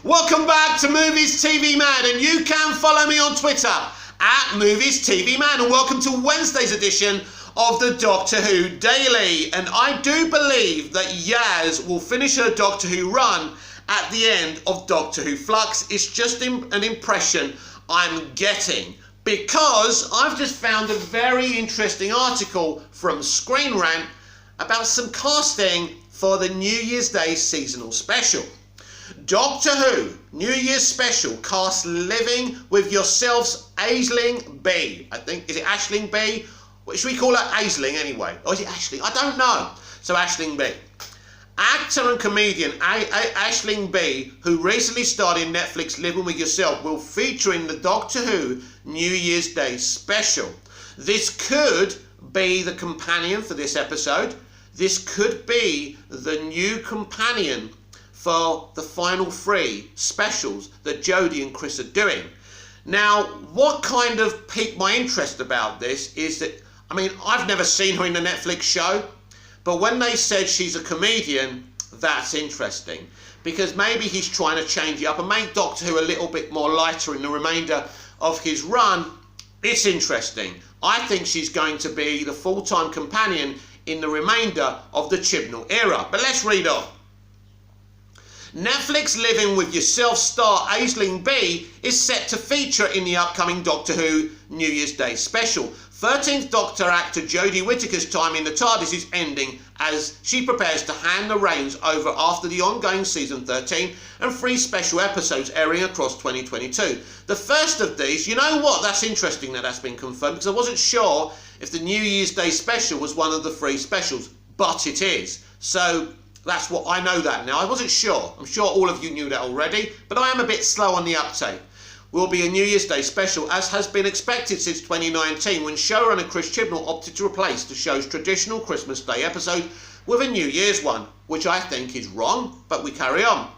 Welcome back to Movies TV Man, and you can follow me on Twitter at Movies TV Man, and welcome to Wednesday's edition of the Doctor Who Daily. And I do believe that Yaz will finish her Doctor Who run at the end of Doctor Who Flux. It's just an impression I'm getting, because I've just found a very interesting article from Screen Rant about some casting for the New Year's Day seasonal special. Doctor Who New Year's special cast Living With Yourself's Aisling B. I think, is it Aisling B? What should we call her? Aisling anyway. Or is it Aisling? I don't know. So Aisling B. Actor and comedian Aisling B, who recently starred in Netflix Living With Yourself, will feature in the Doctor Who New Year's Day special. This could be the companion for this episode. This could be the new companion for the final 3 specials that Jodie and Chris are doing. Now, what kind of piqued my interest about this is that, I mean, I've never seen her in the Netflix show, but when they said she's a comedian, that's interesting, because maybe he's trying to change it up and make Doctor Who a little bit more lighter in the remainder of his run. It's interesting. I think she's going to be the full-time companion in the remainder of the Chibnall era. But let's read on. Netflix Living With Yourself star Aisling B is set to feature in the upcoming Doctor Who New Year's Day special. 13th Doctor actor Jodie Whittaker's time in the TARDIS is ending as she prepares to hand the reins over after the ongoing season 13 and 3 special episodes airing across 2022. The first of these, you know what, that's interesting that that's been confirmed, because I wasn't sure if the New Year's Day special was one of the 3 specials, but it is. So that's what I know that now. I wasn't sure. I'm sure all of you knew that already, but I am a bit slow on the uptake. Will be a New Year's Day special, as has been expected since 2019, when showrunner Chris Chibnall opted to replace the show's traditional Christmas Day episode with a New Year's one, which I think is wrong, but we carry on.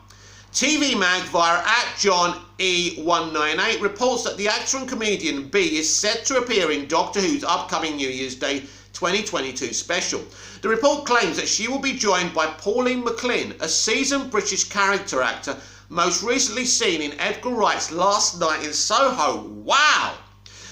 TV Mag via @JohnE198 reports that the actor and comedian B is set to appear in Doctor Who's upcoming New Year's Day 2022 special. The report claims that she will be joined by Pauline McLean, a seasoned British character actor most recently seen in Edgar Wright's Last Night in Soho. Wow!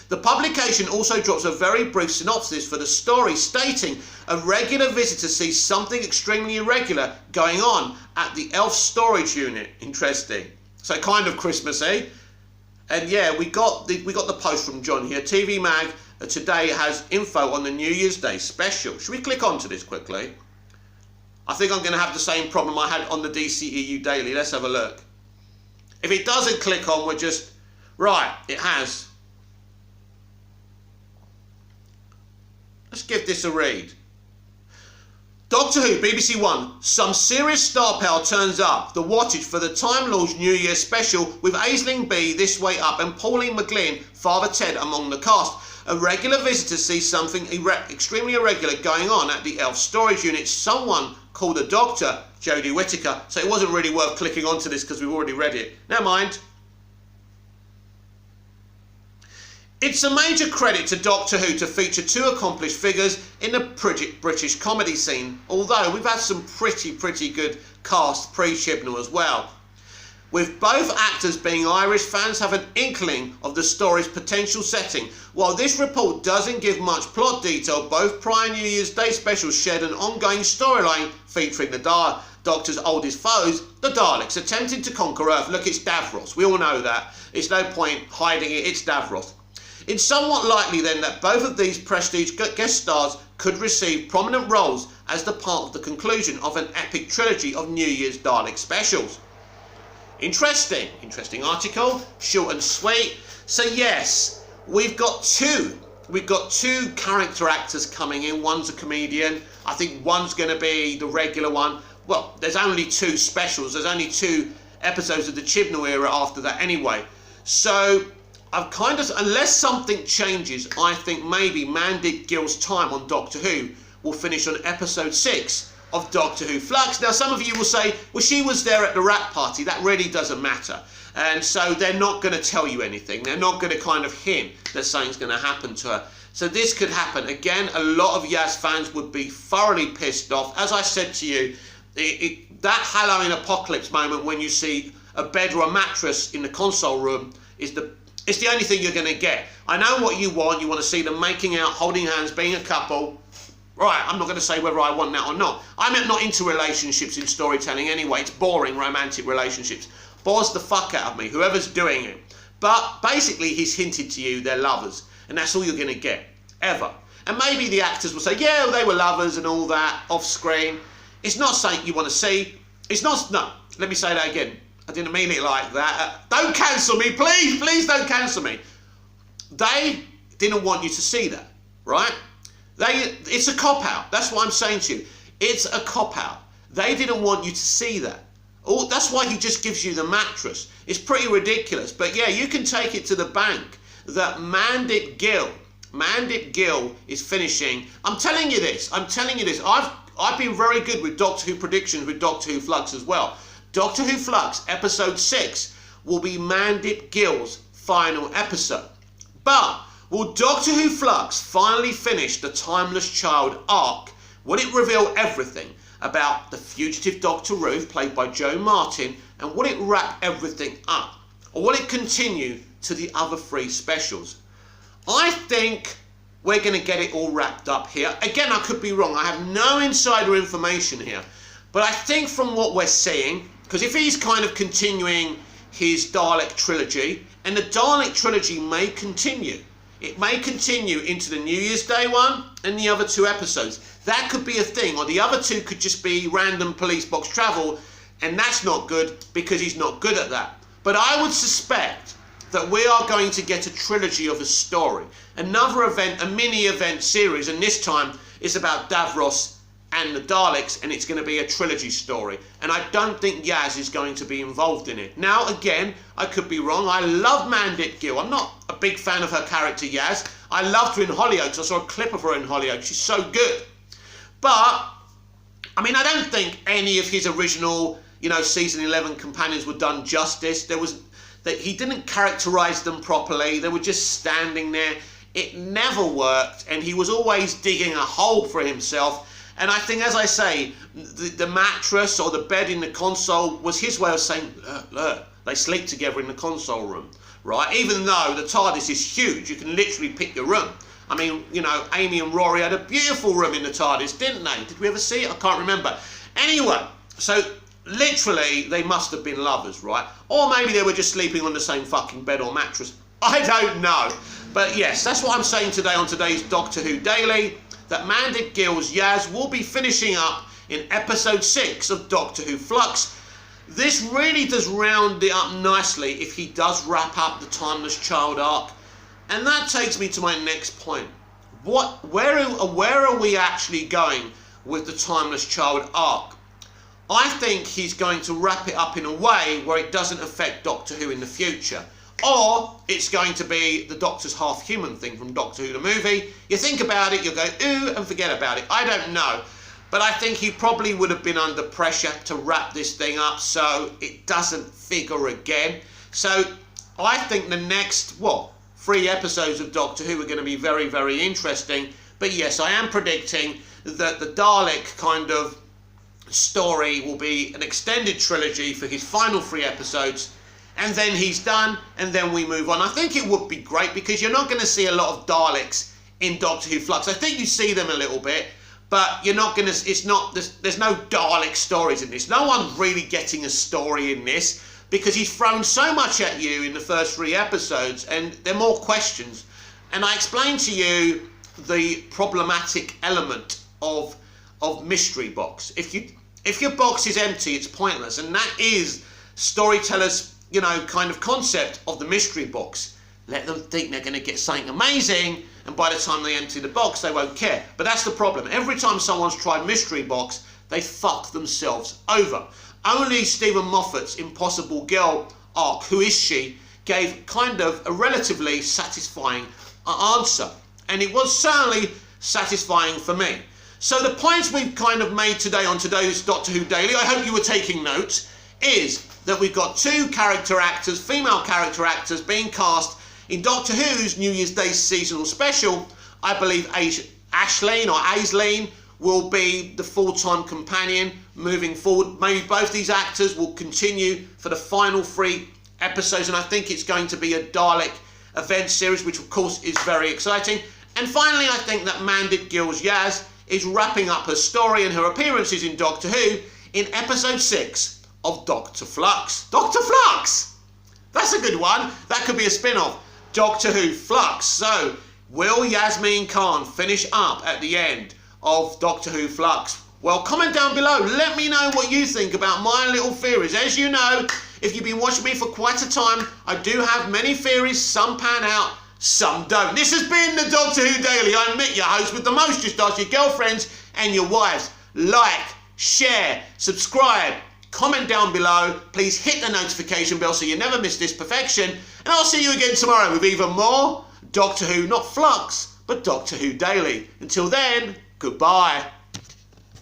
The publication also drops a very brief synopsis for the story, stating a regular visitor sees something extremely irregular going on at the Elf storage unit. Interesting. So kind of Christmassy. And yeah, we got the post from John here. TV Mag today has info on the New Year's Day special. Should we click onto this quickly? I think I'm going to have the same problem I had on the DCEU Daily. Let's have a look. If it doesn't click on, we're just... Right, it has. Let's give this a read. Doctor Who, BBC One. Some serious star power turns up. The wattage for the Time Lord's New Year special with Aisling B this way up and Pauline McLean, Father Ted among the cast. A regular visitor sees something extremely irregular going on at the Elf storage unit. Someone called a doctor, Jodie Whittaker. So it wasn't really worth clicking onto this because we've already read it. Never mind. It's a major credit to Doctor Who to feature 2 accomplished figures in the British comedy scene, although we've had some pretty good cast pre-Chibnall as well. With both actors being Irish, fans have an inkling of the story's potential setting. While this report doesn't give much plot detail, both prior New Year's Day specials shared an ongoing storyline featuring the Doctor's oldest foes, the Daleks, attempting to conquer Earth. Look, it's Davros. We all know that. It's no point hiding it. It's Davros. It's somewhat likely then that both of these prestige guest stars could receive prominent roles as the part of the conclusion of an epic trilogy of New Year's Dalek specials. Interesting article, short and sweet. So yes, we've got two character actors coming in. One's a comedian. I think one's going to be the regular one. Well, there's only 2 specials. There's only 2 episodes of the Chibnall era after that anyway. So I've kind of, unless something changes, I think maybe Mandy Gill's time on Doctor Who will finish on episode 6 of Doctor Who Flux. Now, some of you will say, well, she was there at the wrap party. That really doesn't matter. And so they're not going to tell you anything. They're not going to kind of hint that something's going to happen to her. So this could happen. Again, a lot of Yaz fans would be thoroughly pissed off. As I said to you, that Halloween apocalypse moment when you see a bed or a mattress in the console room it's the only thing you're going to get. I know what you want. You want to see them making out, holding hands, being a couple. Right, I'm not going to say whether I want that or not. I'm not into relationships in storytelling anyway. It's boring, romantic relationships. Bores the fuck out of me, whoever's doing it. But basically, he's hinted to you they're lovers. And that's all you're going to get, ever. And maybe the actors will say, yeah, well, they were lovers and all that, off screen. It's not something you want to see. It's not, no, let me say that again. I didn't mean it like that. Don't cancel me, please, please don't cancel me. They didn't want you to see that, right? It's a cop-out. That's what I'm saying to you. It's a cop-out. They didn't want you to see that. Oh, that's why he just gives you the mattress. It's pretty ridiculous. But yeah, you can take it to the bank that Mandip Gill is finishing. I'm telling you this. I've been very good with Doctor Who predictions with Doctor Who Flux as well. Doctor Who Flux episode 6 will be Mandip Gill's final episode. But will Doctor Who Flux finally finish the Timeless Child arc? Will it reveal everything about the fugitive Dr. Ruth, played by Jo Martin, and will it wrap everything up? Or will it continue to the other 3 specials? I think we're going to get it all wrapped up here. Again, I could be wrong. I have no insider information here. But I think from what we're seeing, because if he's kind of continuing his Dalek trilogy, and the Dalek trilogy may continue. It may continue into the New Year's Day one and the other 2 episodes. That could be a thing, or the other 2 could just be random police box travel, and that's not good because he's not good at that. But I would suspect that we are going to get a trilogy of a story. Another event, a mini event series, and this time it's about Davros and the Daleks, and it's going to be a trilogy story. And I don't think Yaz is going to be involved in it. Now, again, I could be wrong. I love Mandip Gill. I'm not a big fan of her character, Yaz. I loved her in Hollyoaks. I saw a clip of her in Hollyoaks. She's so good. But, I mean, I don't think any of his original, season 11 companions were done justice. He didn't characterise them properly. They were just standing there. It never worked, and he was always digging a hole for himself. And I think, as I say, the mattress or the bed in the console was his way of saying, look, they sleep together in the console room, right? Even though the TARDIS is huge, you can literally pick your room. I mean, Amy and Rory had a beautiful room in the TARDIS, didn't they? Did we ever see it? I can't remember. Anyway, so literally they must have been lovers, right? Or maybe they were just sleeping on the same fucking bed or mattress. I don't know. But yes, that's what I'm saying today on today's Doctor Who Daily, that Mandip Gill's Yaz will be finishing up in episode 6 of Doctor Who Flux. This really does round it up nicely if he does wrap up the Timeless Child arc. And that takes me to my next point. Where are we actually going with the Timeless Child arc? I think he's going to wrap it up in a way where it doesn't affect Doctor Who in the future. Or it's going to be the Doctor's half-human thing from Doctor Who the movie. You think about it, you'll go, ooh, and forget about it. I don't know. But I think he probably would have been under pressure to wrap this thing up so it doesn't figure again. So I think the next, 3 episodes of Doctor Who are going to be very, very interesting. But yes, I am predicting that the Dalek kind of story will be an extended trilogy for his final 3 episodes. And then he's done, and then we move on. I think it would be great because you're not going to see a lot of Daleks in Doctor Who Flux. I think you see them a little bit, but you're not going to, there's no Dalek stories in this. No one's really getting a story in this because he's thrown so much at you in the first 3 episodes, and there are more questions. And I explained to you the problematic element of mystery box. If your box is empty, it's pointless, and that is storytellers' kind of concept of the mystery box. Let them think they're going to get something amazing, and by the time they empty the box, they won't care. But that's the problem. Every time someone's tried mystery box, they fuck themselves over. Only Stephen Moffat's Impossible Girl arc, Who Is She, gave kind of a relatively satisfying answer. And it was certainly satisfying for me. So the points we've kind of made today on today's Doctor Who Daily, I hope you were taking notes, is that we've got 2 character actors, female character actors, being cast in Doctor Who's New Year's Day seasonal special. I believe Aisleen will be the full-time companion, moving forward. Maybe both these actors will continue for the final 3 episodes, and I think it's going to be a Dalek event series, which of course is very exciting. And finally, I think that Mandip Gill's Yaz is wrapping up her story and her appearances in Doctor Who in episode 6 of Dr. Flux. Dr. Flux! That's a good one. That could be a spin-off. Doctor Who Flux. So, will Yasmin Khan finish up at the end of Doctor Who Flux? Well, comment down below. Let me know what you think about my little theories. As you know, if you've been watching me for quite a time, I do have many theories. Some pan out, some don't. This has been the Doctor Who Daily. I'm Mick, your host with the most. Just ask your girlfriends and your wives. Like, share, subscribe, comment down below. Please hit the notification bell so you never miss this perfection. And I'll see you again tomorrow with even more Doctor Who, not Flux, but Doctor Who Daily. Until then, goodbye.